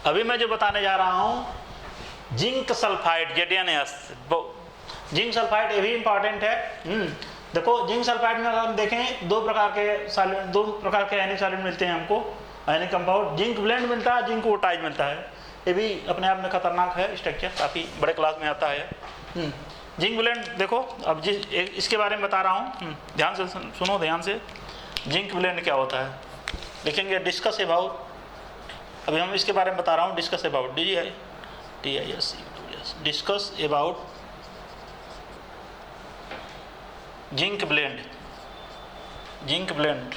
अभी मैं जो बताने जा रहा हूँ zinc sulphide ZnS। Zinc sulphide ये भी इंपॉर्टेंट है। देखो जिंक सल्फाइड में अगर हम देखें दो प्रकार के आयनिक सॉल्वेंट मिलते हैं हमको, आयनिक कंपाउंड। जिंक ब्लेंड मिलता है, जिंक ओटाइज मिलता है। ये भी अपने आप में खतरनाक है स्ट्रक्चर, काफ़ी बड़े क्लास में आता है। जिंक ब्लेंड देखो, अब इसके बारे में बता रहा हूँ, ध्यान से सुनो, ध्यान से। जिंक ब्लेंड क्या होता है लिखेंगे, डिस्कस अबाउट। अभी हम इसके बारे में बता रहा हूँ, discuss about, discuss about zinc blende. Zinc blende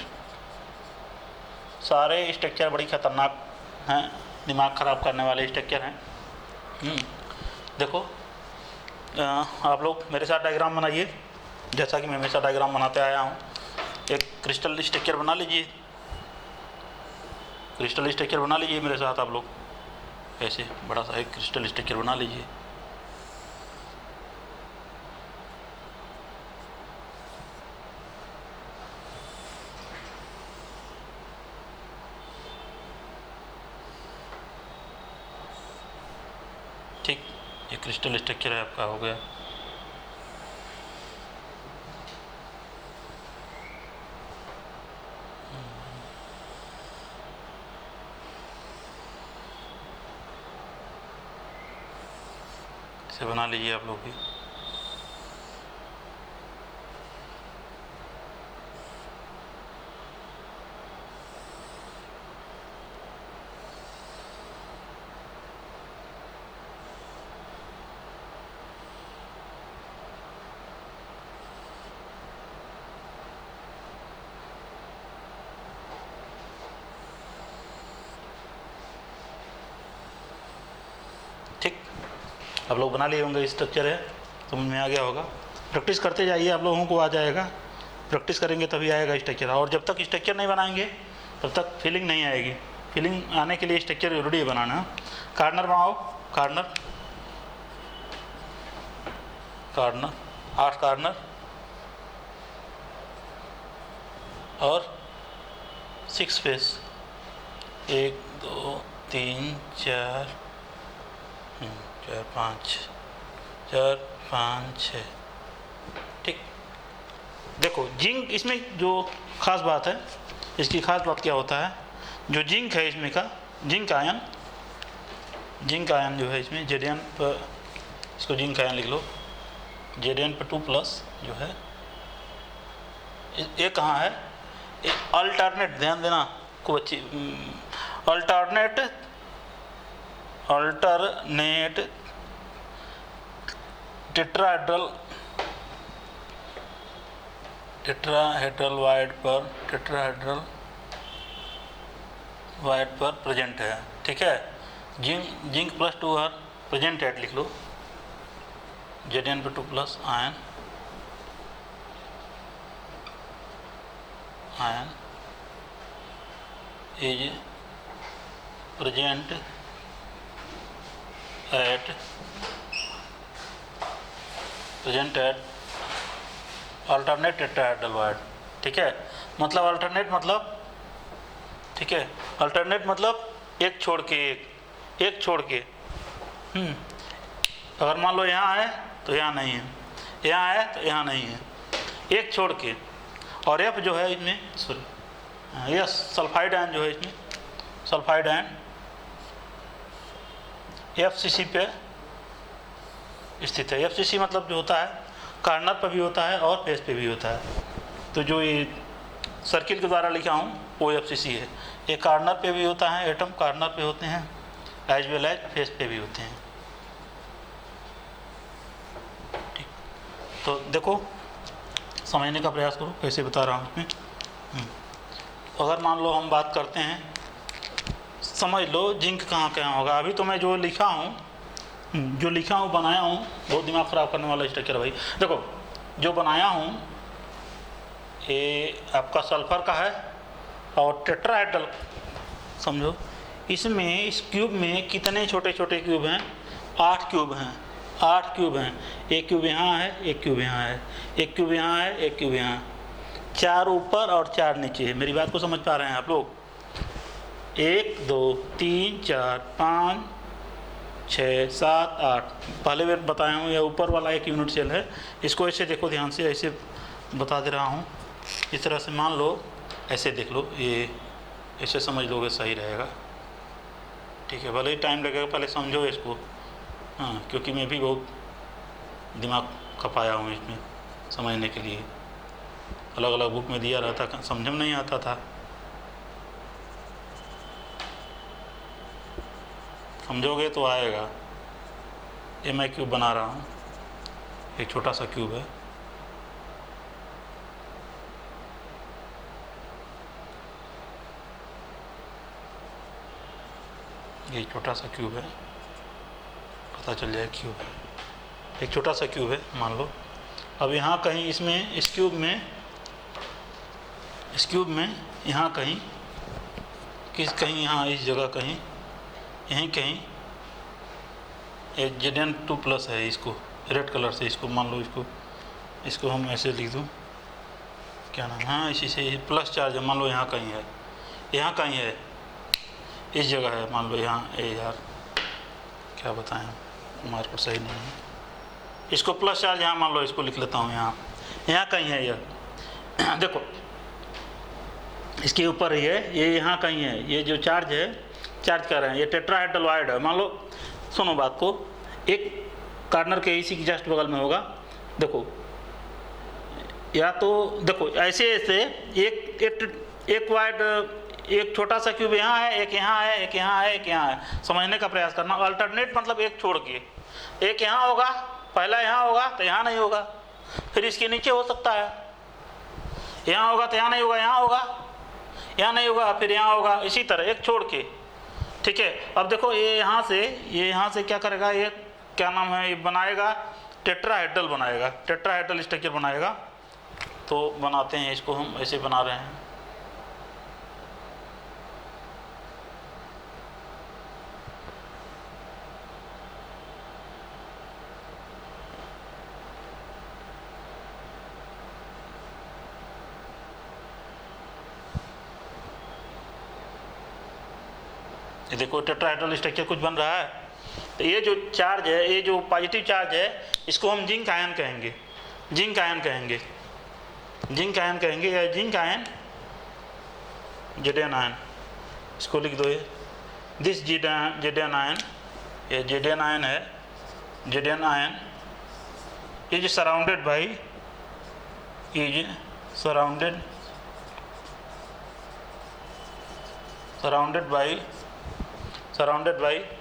सारे स्ट्रक्चर बड़ी खतरनाक हैं, दिमाग ख़राब करने वाले स्ट्रक्चर हैं। देखो आप लोग मेरे साथ डायग्राम बनाइए, जैसा कि मैं हमेशा डायग्राम बनाते आया हूँ। एक क्रिस्टल स्ट्रक्चर बना लीजिए, क्रिस्टल स्ट्रक्चर बना लीजिए मेरे साथ आप लोग। ऐसे बड़ा सा एक क्रिस्टल स्ट्रक्चर बना लीजिए। ठीक, ये क्रिस्टल स्ट्रक्चर है आपका, हो गया। इसे बना लीजिए आप लोग भी। ठीक, आप लोग बना लिए होंगे, स्ट्रक्चर है, समझ में आ गया होगा। प्रैक्टिस करते जाइए, आप लोगों को आ जाएगा। प्रैक्टिस करेंगे तभी आएगा स्ट्रक्चर, और जब तक स्ट्रक्चर नहीं बनाएंगे तब तक फीलिंग नहीं आएगी। फीलिंग आने के लिए स्ट्रक्चर जरूरी है बनाना। कार्नर बनाओ, कार्नर, कार्नर, 8 कार्नर और 6 फेस, 1 2 3 4 5 6। ठीक, देखो जिंक, इसमें जो खास बात है, इसकी खास बात क्या होता है, जो जिंक है इसमें का जिंक आयन जो है इसमें Zn पर, इसको जिंक आयन लिख लो, Zn पर 2+ जो है, ये कहाँ है, अल्टरनेट, ध्यान देना खूब अच्छी, अल्टरनेट टेट्राहेड्रल वाइड पर प्रेजेंट है। ठीक है, जिंक +2 और प्रेजेंट एट लिख लो, Zn पर 2+ ion is present at alternate tetrahedral void. ठीक है, मतलब अल्टरनेट मतलब, ठीक है, अल्टरनेट मतलब एक छोड़ के एक छोड़ के। अगर मान लो यहाँ है तो यहाँ नहीं है, यहाँ है तो यहाँ नहीं है, एक छोड़ के। और F जो है इसमें, सॉरी, यस, सल्फाइड आयन जो है इसमें, सल्फाइड आयन FCC पे स्थित है। FCC मतलब जो होता है कार्नर पर भी होता है और फेस पे भी होता है। तो जो ये सर्किल के द्वारा लिखा हूँ वो FCC है। ये कार्नर पे भी होता है, एटम कार्नर पे होते हैं, एज वेल एज फेस पे भी होते हैं। ठीक, तो देखो समझने का प्रयास करो कैसे बता रहा हूँ इसमें। अगर मान लो हम बात करते हैं, समझ लो जिंक कहाँ होगा। अभी तो मैं जो लिखा हूँ बनाया हूँ, बहुत दिमाग ख़राब करने वाला स्ट्रक्चर भाई। देखो जो बनाया हूँ ये आपका सल्फर का है और टेट्राहेड्रल, समझो। इसमें इस क्यूब में कितने छोटे छोटे क्यूब हैं, 8 क्यूब हैं, 8 क्यूब हैं। एक क्यूब यहाँ है, एक क्यूब यहाँ है, एक क्यूब यहाँ है, एक क्यूब यहाँ, 4 ऊपर और 4 नीचे है। मेरी बात को समझ पा रहे हैं आप लोग? 1 2 3 4 5 6 7 8 पहले भी बताया हूँ, यह ऊपर वाला एक यूनिट सेल है। इसको ऐसे देखो ध्यान से, ऐसे बता दे रहा हूँ। इस तरह से मान लो, ऐसे देख लो, ये ऐसे समझ लोगे सही रहेगा। ठीक है, भले ही टाइम लगेगा, पहले समझो इसको। हाँ, क्योंकि मैं भी बहुत दिमाग खपाया हूँ इसमें समझने के लिए। अलग अलग बुक में दिया रहता, समझ में नहीं आता था। समझोगे तो आएगा। ये मैं क्यूब बना रहा हूँ, एक छोटा सा क्यूब है। ये छोटा सा क्यूब है, पता चल जाए क्यूब है, एक छोटा सा क्यूब है मान लो। अब यहाँ कहीं इसमें, इस क्यूब में यहाँ कहीं, कहीं यहाँ इस जगह कहीं, यहीं कहीं एक Zn2+ है। इसको रेड कलर से, इसको मान लो, इसको हम ऐसे लिख दूँ, क्या नाम, हाँ इसी से प्लस चार्ज है, मान लो यहाँ कहीं है, यहाँ कहीं है, इस जगह है मान लो यहाँ। यार क्या बताएं, मार्कर सही नहीं है। इसको प्लस चार्ज यहाँ मान लो, इसको लिख लेता हूँ, यहाँ कहीं है यह। देखो इसके ऊपर ही है, ये यहाँ कहीं है। ये जो चार्ज है, चार्ज कर रहे हैं, ये टेट्राहेड्रल वायर्ड है मान लो। सुनो बात को, एक कार्नर के इसी की जस्ट बगल में होगा। देखो, या तो देखो ऐसे ऐसे एक वायर्ड, एक छोटा सा क्यूब यहाँ है, एक यहाँ है, एक यहाँ है, एक यहाँ है। समझने का प्रयास करना। अल्टरनेट मतलब एक छोड़ के, एक यहाँ होगा, पहला यहाँ होगा तो यहाँ नहीं होगा, फिर इसके नीचे हो सकता है, यहाँ होगा तो यहाँ नहीं होगा, यहाँ होगा, यहाँ नहीं होगा, फिर यहाँ होगा, इसी तरह एक छोड़ के। ठीक है, अब देखो ये यहाँ से क्या करेगा, ये क्या नाम है, ये बनाएगा टेट्राहेड्रल, बनाएगा टेट्राहेड्रल स्ट्रक्चर बनाएगा। तो बनाते हैं इसको, हम ऐसे बना रहे हैं। ये देखो टेट्राहेड्रल स्ट्रक्चर कुछ बन रहा है। तो ये जो चार्ज है, ये जो पॉजिटिव चार्ज है, इसको हम जिंक आयन कहेंगे, जिंक आयन कहेंगे, जिंक आयन कहेंगे, या जिंक आयन, Zn आयन, इसको लिख दो। ये दिस Zn आयन, ये Zn आयन है, Zn ion is surrounded by 4s/2-,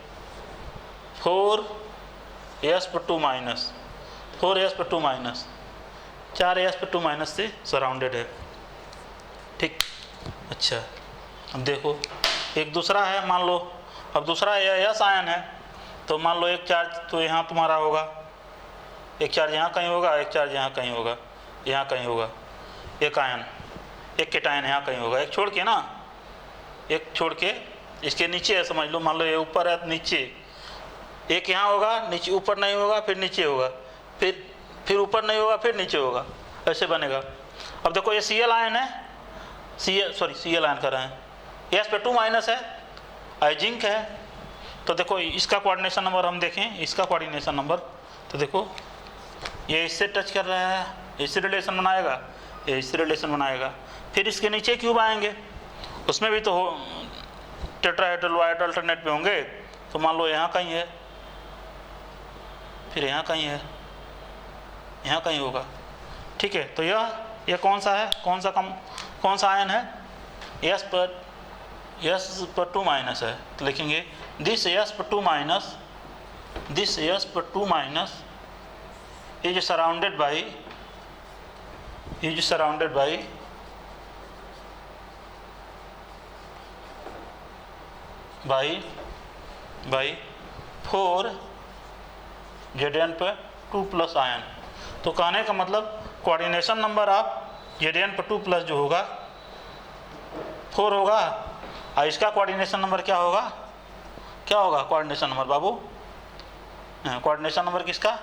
4s/2-, 4s/2- से सराउंडेड है। ठीक, अच्छा अब देखो एक दूसरा है, मान लो अब दूसरा यह आयन है। तो मान लो एक चार्ज तो यहाँ तुम्हारा होगा, एक चार्ज यहाँ कहीं होगा, एक चार्ज यहाँ कहीं होगा, यहाँ कहीं होगा, एक आयन, एक केटायन यहाँ कहीं होगा, एक छोड़ के ना, एक छोड़ के इसके नीचे है, समझ लो। मान लो ये ऊपर है, नीचे एक यहाँ होगा, नीचे ऊपर नहीं होगा, फिर नीचे होगा, फिर ऊपर नहीं होगा, फिर नीचे होगा, ऐसे बनेगा। अब देखो ये Cl आयन है, Cl आयन कर रहे हैं, s/2- है, आई जिंक है। तो देखो इसका कोऑर्डिनेशन नंबर हम देखें, इसका कोऑर्डिनेशन नंबर, तो देखो ये इससे टच कर रहा है, इससे रिलेशन बनाएगा, ये इससे रिलेशन बनाएगा। फिर इसके नीचे क्यूब आएंगे, उसमें भी तो टेट्राहेड्रल वायर्ड अल्टरनेट पे होंगे। तो मान लो यहाँ कहीं है, फिर यहाँ कहीं है, यहाँ कहीं होगा। ठीक है, तो यह कौन सा है, कौन सा आयन है, s/2- है। तो लिखेंगे this s/2- is surrounded by by 4 Zn/2+ ion. तो कहने का मतलब कोऑर्डिनेशन नंबर ऑफ Zn/2+ जो होगा 4 होगा, और इसका कोऑर्डिनेशन नंबर क्या होगा, कोऑर्डिनेशन नंबर बाबू, कोऑर्डिनेशन नंबर किसका,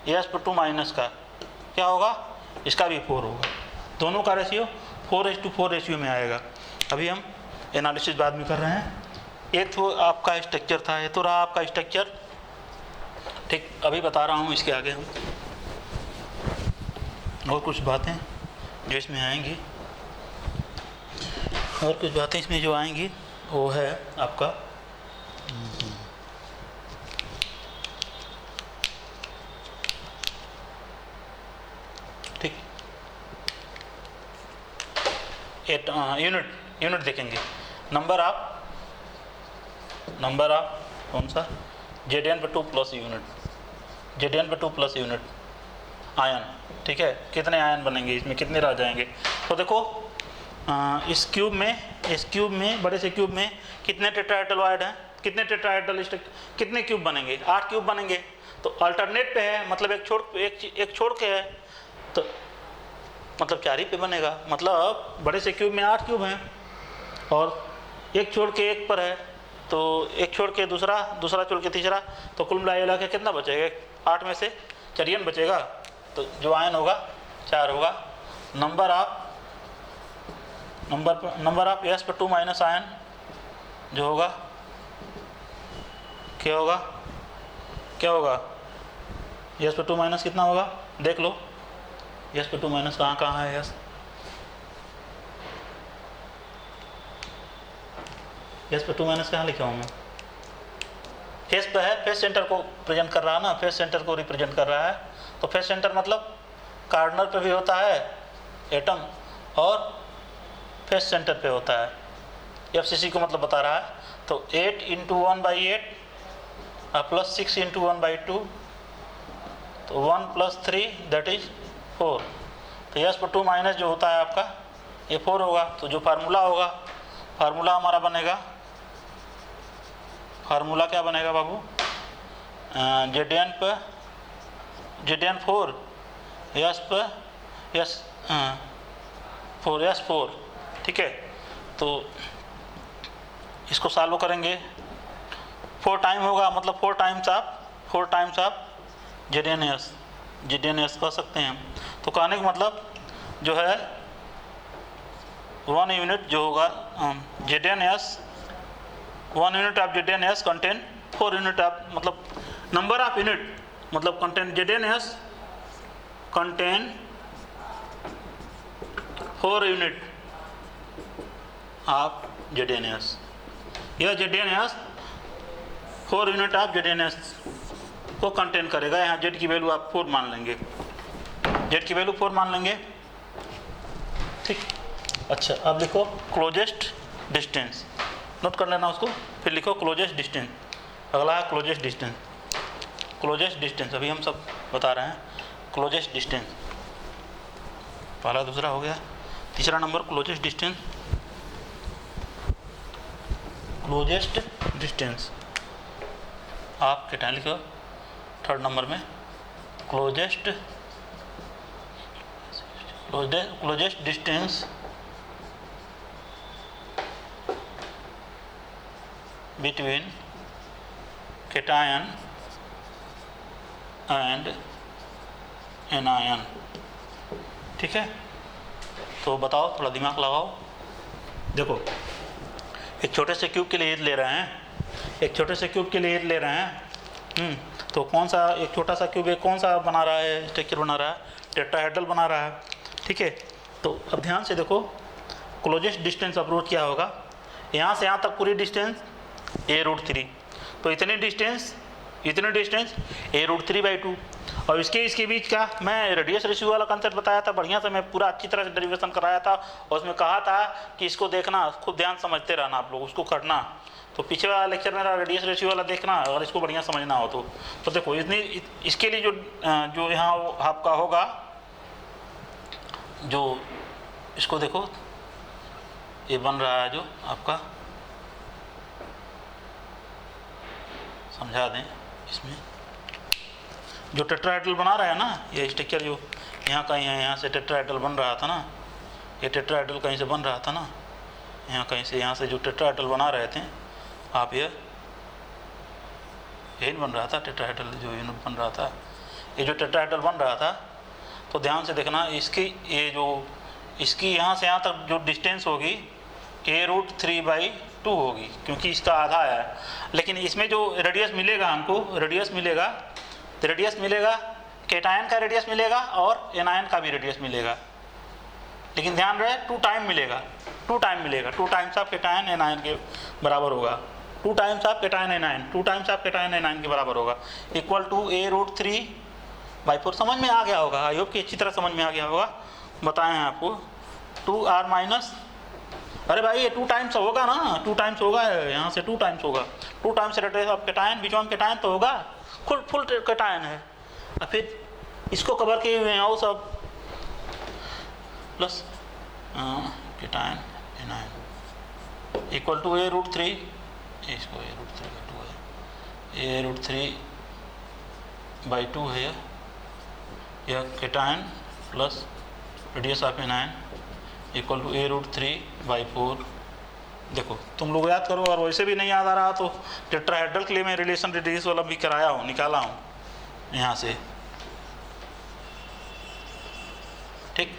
s/2- का क्या होगा, इसका भी 4 होगा। दोनों का रेशियो 4:4 रेशियो में आएगा। अभी हम एनालिसिस बाद में कर रहे हैं। ये तो आपका स्ट्रक्चर था, ये तो रहा आपका स्ट्रक्चर। ठीक, अभी बता रहा हूँ इसके आगे हम और कुछ बातें जो इसमें आएंगी, और कुछ बातें इसमें जो आएंगी वो है आपका ठीक यूनिट देखेंगे। नंबर ऑफ कौन सा Zn/2 plus unit, Zn/2 plus unit ion. ठीक है, कितने आयन बनेंगे इसमें, कितने रह जाएंगे? तो देखो इस क्यूब में बड़े से क्यूब में कितने टेट्राहेड्रल हैं, कितने टेट्राहेड्रल कितने क्यूब बनेंगे? 8 क्यूब बनेंगे। तो अल्टरनेट पे है, मतलब एक छोड़ के है, तो मतलब 4 ही पे बनेगा। मतलब बड़े से क्यूब में 8 क्यूब हैं और एक छोड़ के एक पर है, तो एक छोड़ के दूसरा छोड़ के तीसरा, तो कुल मिला के कितना बचेगा? 8 में से चरियन बचेगा, तो जो आयन होगा 4 होगा। Number of S/2 minus ion जो होगा क्या होगा S/2 माइनस कितना होगा? देख लो S/2 माइनस कहाँ है? S/2 माइनस कहाँ लिखा हूँ मैं? फेस पे है, फेस सेंटर को प्रेजेंट कर रहा है ना, फेस सेंटर को रिप्रेजेंट कर रहा है। तो फेस सेंटर मतलब कार्नर पे भी होता है एटम और फेस सेंटर पे होता है। FCC को मतलब बता रहा है। तो 8 × 1/8 प्लस 6 × 1/2, तो 1 + 3 दैट इज 4। तो S/2 माइनस जो होता है आपका ये 4 होगा। तो जो फार्मूला हमारा बनेगा, फार्मूला क्या बनेगा बाबू? Zn/4 4S4। ठीक है, तो इसको सॉल्व करेंगे। 4 टाइम होगा, मतलब 4 टाइम्स ऑफ ZnS कह सकते हैं। तो कहने का मतलब जो है 1 यूनिट जो होगा ZnS, 1 unit of ZnS contain 4 unit of, मतलब नंबर ऑफ यूनिट, मतलब contain ZnS contain 4 unit of ZnS। यह ZnS 4 यूनिट ऑफ ZnS को कंटेन करेगा। यहाँ Z की वैल्यू आप 4 मान लेंगे, Z की वैल्यू 4 मान लेंगे। ठीक, अच्छा अब लिखो क्लोजेस्ट डिस्टेंस, नोट कर लेना उसको, फिर लिखो क्लोजेस्ट डिस्टेंस। अगला है क्लोजेस्ट डिस्टेंस, अभी हम सब बता रहे हैं। क्लोजेस्ट डिस्टेंस पहला दूसरा हो गया, तीसरा नंबर क्लोजेस्ट डिस्टेंस आप क्या लिखो? थर्ड नंबर में closest distance between cation and anion. ठीक है, तो बताओ, थोड़ा दिमाग लगाओ। देखो एक छोटे से क्यूब के लिए ले रहे हैं, तो कौन सा एक छोटा सा क्यूब कौन सा बना रहा है, स्ट्रक्चर बना रहा है? टेट्राहेड्रल बना रहा है। ठीक है, तो अब ध्यान से देखो क्लोजेस्ट डिस्टेंस अप्रोच क्या होगा। यहाँ से यहाँ तक पूरी डिस्टेंस a√3, तो इतनी डिस्टेंस a√3/2, और इसके बीच का मैं रेडियस रेशियो वाला कंसेप्ट बताया था, बढ़िया से मैं पूरा अच्छी तरह से डेरिवेशन कराया था, और उसमें कहा था कि इसको देखना, खूब ध्यान समझते रहना आप लोग, उसको करना। तो पीछे वाला लेक्चर मेरा रेडियस रेशियो वाला देखना, अगर इसको बढ़िया समझना हो तो देखो इसके लिए जो यहाँ आपका होगा, जो इसको देखो ये बन रहा है, जो आपका समझा दें, इसमें जो टेट्राहेड्रल बना रहा है ना, ये स्ट्रक्चर जो यहाँ कहीं है, यहाँ से टेट्राहेड्रल बन रहा था ना, ये टेट्राहेड्रल कहीं से बन रहा था ना, यहाँ से जो टेट्राहेड्रल बना रहे थे आप, यही बन रहा था टेट्राहेड्रल, जो यूनिट बन रहा था, ये जो टेट्राहेड्रल बन रहा था, तो ध्यान से देखना इसकी यहाँ से यहाँ तक जो डिस्टेंस होगी a√3/2 होगी, क्योंकि इसका आधा है। लेकिन इसमें जो रेडियस मिलेगा हमको, रेडियस मिलेगा, तो रेडियस मिलेगा केटायन का रेडियस मिलेगा और एनायन का भी रेडियस मिलेगा। लेकिन ध्यान रहे 2 टाइम मिलेगा, 2 टाइम मिलेगा, 2 टाइम्स ऑफ केटायन एनायन के बराबर होगा, 2 times of cation anion, 2 times of cation anion के बराबर होगा, इक्वल टू a√3/4। समझ में आ गया होगा, आई होप कि अच्छी तरह समझ में आ गया होगा। बताएं हैं आपको 2r-, अरे भाई ये 2 टाइम्स होगा ना, 2 टाइम्स होगा, यहाँ से 2 टाइम्स होगा, 2 टाइम्स रेडियस ऑफ केटायन, बीच में केटायन तो होगा, फुल केटायन है, और फिर इसको कवर किए हुए हैं वो सब plus cation anion equal to a√3, इसको a√3/2 है, a√3/2 है यह cation plus radius of anion equal to a√3/4। देखो तुम लोग याद करो, और वैसे भी नहीं याद आ रहा तो टेट्राहेड्रल के लिए मैं रिलेशन रेडियस वाला भी कराया हूँ, निकाला हूँ यहाँ से। ठीक,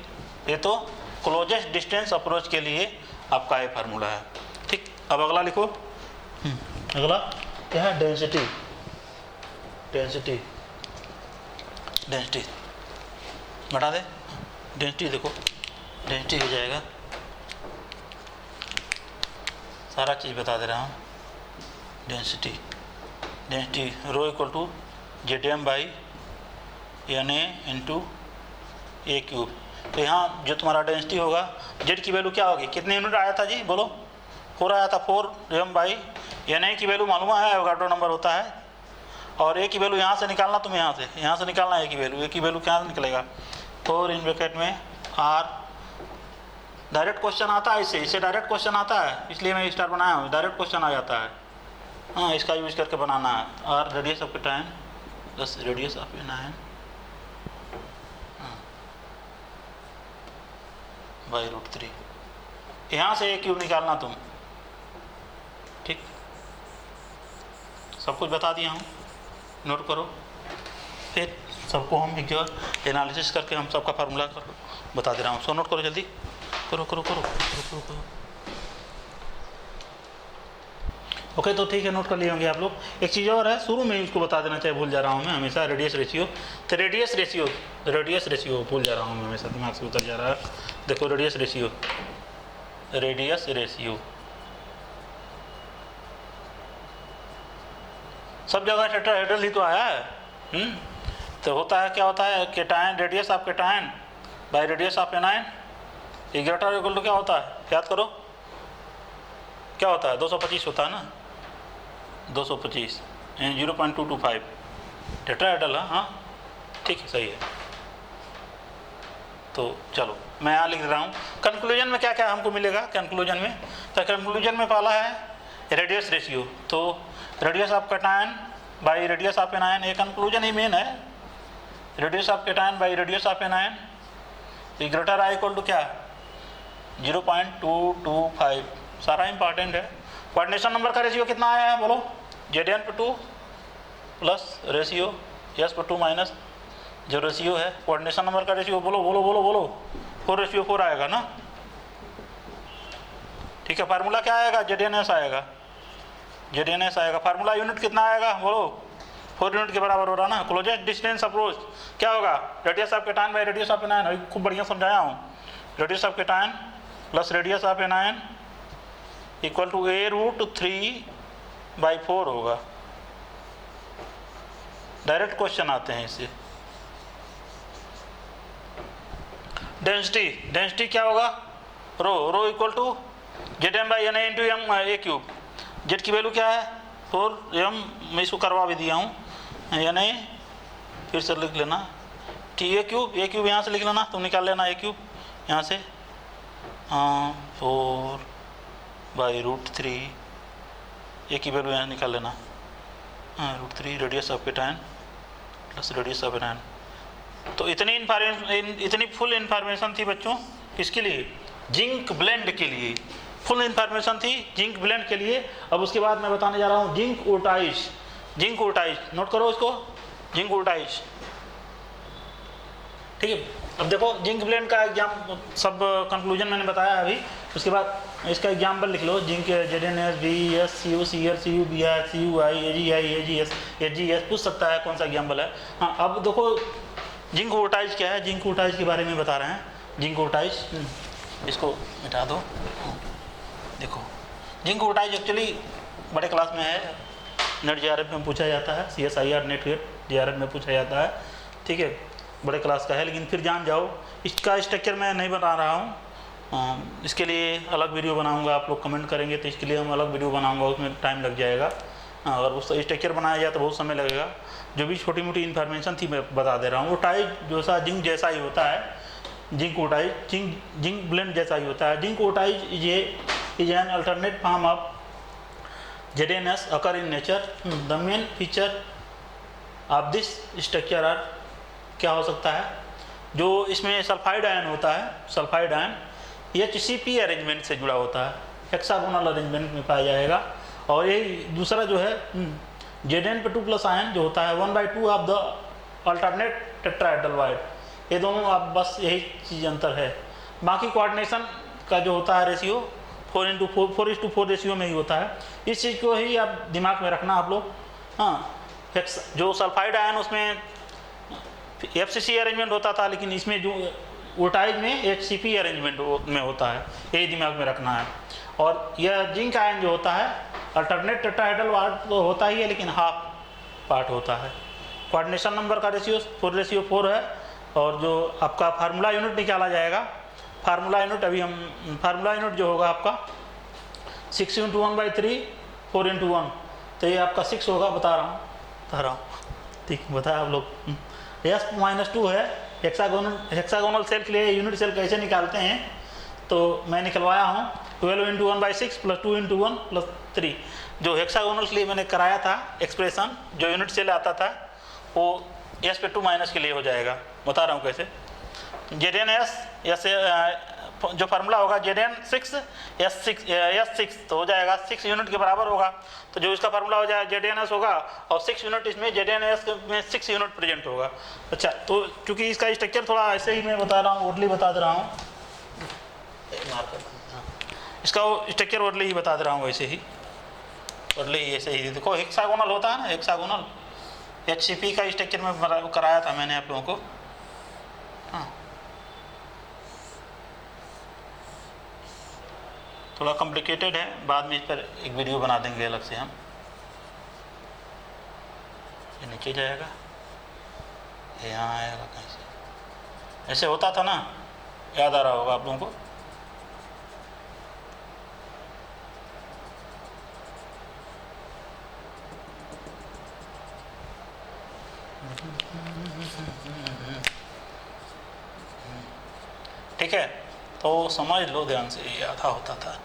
ये तो क्लोजेस्ट डिस्टेंस अप्रोच के लिए आपका ये फार्मूला है। ठीक, अब अगला लिखो। अगला क्या है? डेंसिटी। डेंसिटी डेंसिटी बढ़ा दे, डेंसिटी देखो, डेंसिटी हो जाएगा, सारा चीज़ बता दे रहा हूँ। Density rho equal to Zm/Na into a³। तो यहाँ जो तुम्हारा डेंसिटी होगा, जेड की वैल्यू क्या होगी, कितने यूनिट आया था जी बोलो? 4 आया था, 4m/Na की वैल्यू मालूम है, एवोगाड्रो नंबर होता है, और a की वैल्यू यहाँ से निकालना, तुम यहाँ से निकालना a की वैल्यू क्या निकलेगा, 4 इन ब्रैकेट में r। डायरेक्ट क्वेश्चन आता है, इससे डायरेक्ट क्वेश्चन आता है, इसलिए मैं स्टार बनाया हूँ, डायरेक्ट क्वेश्चन आ जाता है। हाँ, इसका यूज करके बनाना है, r radius of cation plus radius of anion /√3। यहाँ से a³ निकालना तुम। ठीक, सब कुछ बता दिया हूँ, नोट करो। फिर सबको हम एक जगह एनालिसिस करके हम सबका फार्मूला बता दे रहा हूँ, सो नोट करो जल्दी, करो। ओके, तो ठीक है, नोट कर लिए होंगे आप लोग। एक चीज़ और है, शुरू में ही उसको बता देना चाहिए, भूल जा रहा हूँ मैं हमेशा, रेडियस रेशियो। तो रेडियस रेशियो भूल जा रहा हूँ मैं हमेशा, दिमाग से उतर जा रहा है। देखो रेडियस रेशियो सब जगह टेट्राहेड्रल ही तो आया है। तो होता है, क्या होता है, cation radius of cation by radius of anion equal to क्या होता है, याद करो, क्या होता है, 225 होता है ना, 225 0.225 टेट्राहेड्रल। हाँ ठीक है, सही है। तो चलो मैं यहाँ लिख रहा हूँ, कंक्लूजन में क्या क्या हमको मिलेगा। कंक्लूजन में पहला है रेडियस रेशियो, तो radius of cation by radius of anion, ये कंक्लूजन ही मेन है। Radius of cation by radius of anion greater I equal to क्या, 0.225, सारा इंपॉर्टेंट है। कोऑर्डिनेशन नंबर का रेशियो कितना आया है बोलो, Zn/2 plus ratio S/2 minus जो रेशियो है, कोऑर्डिनेशन नंबर का रेशियो बोलो 4:4 आएगा ना। ठीक है, फार्मूला क्या आएगा, ZnS आएगा। फार्मूला यूनिट कितना आएगा बोलो, 4 यूनिट के बराबर हो रहा ना। क्लोजेस्ट डिस्टेंस अप्रोच क्या होगा, radius of cation by radius of anion, खूब बढ़िया समझाया हूँ। Radius of cation plus radius of anion equal to a√3/4 होगा। डायरेक्ट क्वेश्चन आते हैं इससे। डेंसिटी क्या होगा, rho equal to Zm/Na into a³। Z की वैल्यू क्या है 4m, मैं इसको करवा भी दिया हूँ, Na फिर से लिख लेना, a³ यहाँ से लिख लेना, तुम निकाल लेना a³ यहाँ से, 4/√3, a की वैल्यू यहाँ निकाल लेना, √3 radius of cation plus radius of anion. तो इतनी फुल इंफॉर्मेशन थी बच्चों, किसके लिए, जिंक ब्लेंड के लिए फुल इंफॉर्मेशन थी, जिंक ब्लेंड के लिए। अब उसके बाद मैं बताने जा रहा हूँ जिंक वोल्टाइज। नोट करो इसको, जिंक वोल्टाइज। ठीक है, अब देखो जिंक ब्लेंड का एग्जाम सब कंक्लूजन मैंने बताया अभी। उसके बाद इसका एग्जाम्पल लिख लो, zinc ZnS VES CU CR CU BR CUI AGI AGS AGS पूछ सकता है कौन सा एग्जाम्पल है। हाँ, अब देखो जिंक वोल्टाइज क्या है, जिंक वोल्टाइज के बारे में बता रहे हैं। जिंक वोल्टाइज, इसको मिटा दो। देखो जिंक वोल्टाइज एक्चुअली बड़े क्लास में है, नेट JRF में पूछा जाता है, CSIR नेट JRF में पूछा जाता है, ठीक है, बड़े क्लास का है। लेकिन फिर जान जाओ, इसका स्ट्रक्चर मैं नहीं बता रहा हूँ, इसके लिए अलग वीडियो बनाऊंगा। आप लोग कमेंट करेंगे तो इसके लिए हम अलग वीडियो बनाऊंगा, उसमें टाइम लग जाएगा। और उस स्ट्रक्चर बनाया जाए तो बहुत समय लगेगा। जो भी छोटी मोटी इन्फॉर्मेशन थी मैं बता दे रहा हूँ। वोल्टाइज जो सा जिंक जैसा ही होता है, जिंक वोल्टाइज जिंक ब्लेंड जैसा ही होता है। Zinc wurtzite is an alternate form of ZnS occur in nature. The main feature of this structure are, क्या हो सकता है, जो इसमें सल्फाइड आयन होता है, सल्फाइड आयन HCP अरेंजमेंट से जुड़ा होता है, हेक्सागोनल अरेंजमेंट में पाया जाएगा। और यही दूसरा जो है Zn2+ आयन जो होता है 1/2 of the alternate tetrahedral void. ये दोनों आप बस यही चीज़ अंतर है। बाकी कोऑर्डिनेशन का जो होता है रेशियो 4:4 रेशियो में ही होता है। इस चीज़ को ही आप दिमाग में रखना आप लोग। हाँ, जो सल्फाइड आयन उसमें FCC अरेंजमेंट होता था, लेकिन इसमें जो वोल्टाइज में HCP अरेंजमेंट में होता है, यही दिमाग में रखना है। और यह जिंक आयन जो होता है अल्टरनेट टेट्राहेड्रल वाइड तो होता ही है, लेकिन हाफ पार्ट होता है। कोऑर्डिनेशन नंबर का रेशियो 4:4 है। और जो आपका फार्मूला यूनिट निकाला जाएगा, फार्मूला यूनिट अभी हम फार्मूला यूनिट जो होगा आपका 6 × 1/3 4 × 1, तो ये आपका 6 होगा, बता रहा हूँ, ठीक बताया आप लोग। S-2 है। हेक्सागोनल सेल के लिए यूनिट सेल कैसे निकालते हैं, तो मैं निकलवाया हूँ 12 × 1/6 + 2 × 1 + 3। जो हेक्सागोनल के लिए मैंने कराया था एक्सप्रेशन, जो यूनिट सेल आता था वो S/2- के लिए हो जाएगा। बता रहा हूँ कैसे। ZnS जो फार्मूला होगा Zn6 S6 तो हो जाएगा 6 यूनिट के बराबर होगा। तो जो इसका फार्मूला हो जाएगा ZnS होगा और 6 यूनिट इसमें ZnS में 6 यूनिट प्रेजेंट होगा। अच्छा, तो चूंकि इसका स्ट्रक्चर थोड़ा ऐसे ही मैं बता रहा हूँ, ओरली बता दे रहा हूँ, इसका स्ट्रक्चर ओरली ही बता दे रहा हूँ, वैसे ही ओरली ही ऐसे ही। देखो हेक्सागोनल होता है ना, हेक्सागोनल HCP का स्ट्रक्चर में कराया था मैंने आप लोगों को। हाँ, थोड़ा कॉम्प्लिकेटेड है, बाद में इस पर एक वीडियो बना देंगे अलग से हम। ये नीचे जाएगा, ये यहाँ आएगा कहीं से, ऐसे होता था ना, याद आ रहा होगा आप लोगों को। ठीक है, तो समझ लो ध्यान से, ये आधा होता था।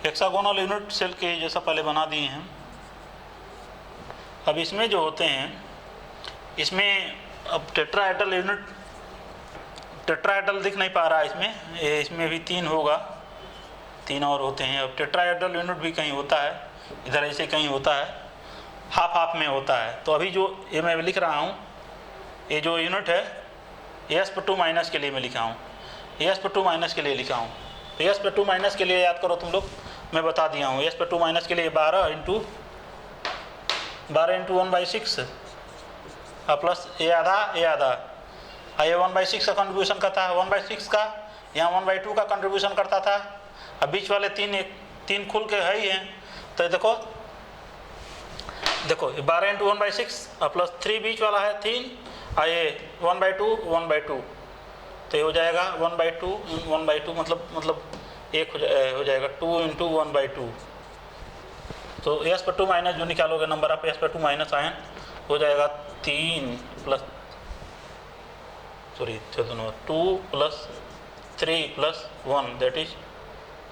हेक्सागोनल यूनिट सेल के जैसा पहले बना दिए हैं। अब इसमें जो होते हैं, इसमें अब टेट्राहेड्रल यूनिट, टेट्राहेड्रल दिख नहीं पा रहा है इसमें, इसमें भी 3 होगा, 3 और होते हैं। अब टेट्राहेड्रल यूनिट भी कहीं होता है, इधर ऐसे कहीं होता है, हाफ हाफ में होता है। तो अभी जो ये मैं लिख रहा हूँ, ये जो यूनिट है S/2- के लिए मैं लिखा हूँ, S/2- के लिए लिखा हूँ। तो S/2- के लिए याद करो तुम लोग, मैं बता दिया हूँ। S/2- के लिए 12 × 1/6 प्लस ये आधा, ये 1/6 का कंट्रीब्यूशन करता है, 1/6 का, यहाँ 1/2 का कंट्रीब्यूशन करता था। अब बीच वाले 3 खुल के है ही हैं। तो देखो 12 × 1/6 प्लस 3 बीच वाला है 3, और ये 1/2 तो ये हो जाएगा 1/2 मतलब एक हो जाएगा 2 × 1/2। तो S/2- जो निकालोगे नंबर आप S/2- आयन हो जाएगा 3 + 2 + 3 + 1 दैट इज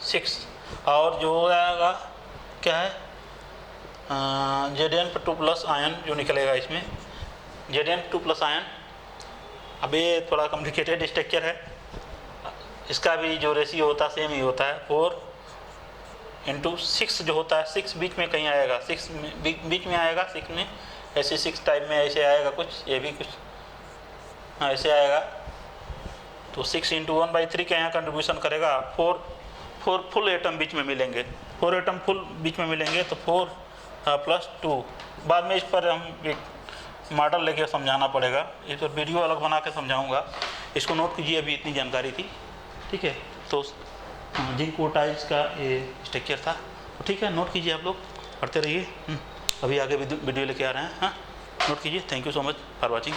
6। और जो हो जाएगा क्या है, Zn2+ आयन जो निकलेगा इसमें, Zn2+ आयन। अब ये थोड़ा कॉम्प्लिकेटेड स्ट्रक्चर है, इसका भी जो रेशियो होता है सेम ही होता है, 4 इंटू 6 जो होता है, 6 बीच में कहीं आएगा, 6 बीच में आएगा, 6 में ऐसे 6 टाइप में ऐसे आएगा कुछ, ये भी कुछ हाँ ऐसे आएगा। तो 6 इंटू 1/3 का यहाँ कंट्रीब्यूशन करेगा। 4 फुल एटम बीच में मिलेंगे, 4 एटम फुल बीच में मिलेंगे, तो 4 + 2। बाद में इस पर हम एक मॉडल लेके समझाना पड़ेगा, इस पर वीडियो अलग बना के समझाऊंगा। इसको नोट कीजिए, अभी इतनी जानकारी थी, ठीक है। तो जिंक वोल्टाइज का ये स्ट्रक्चर था, तो ठीक है, नोट कीजिए, आप लोग पढ़ते रहिए। अभी आगे वीडियो लेके आ रहे हैं, हाँ नोट कीजिए। Thank you so much for watching.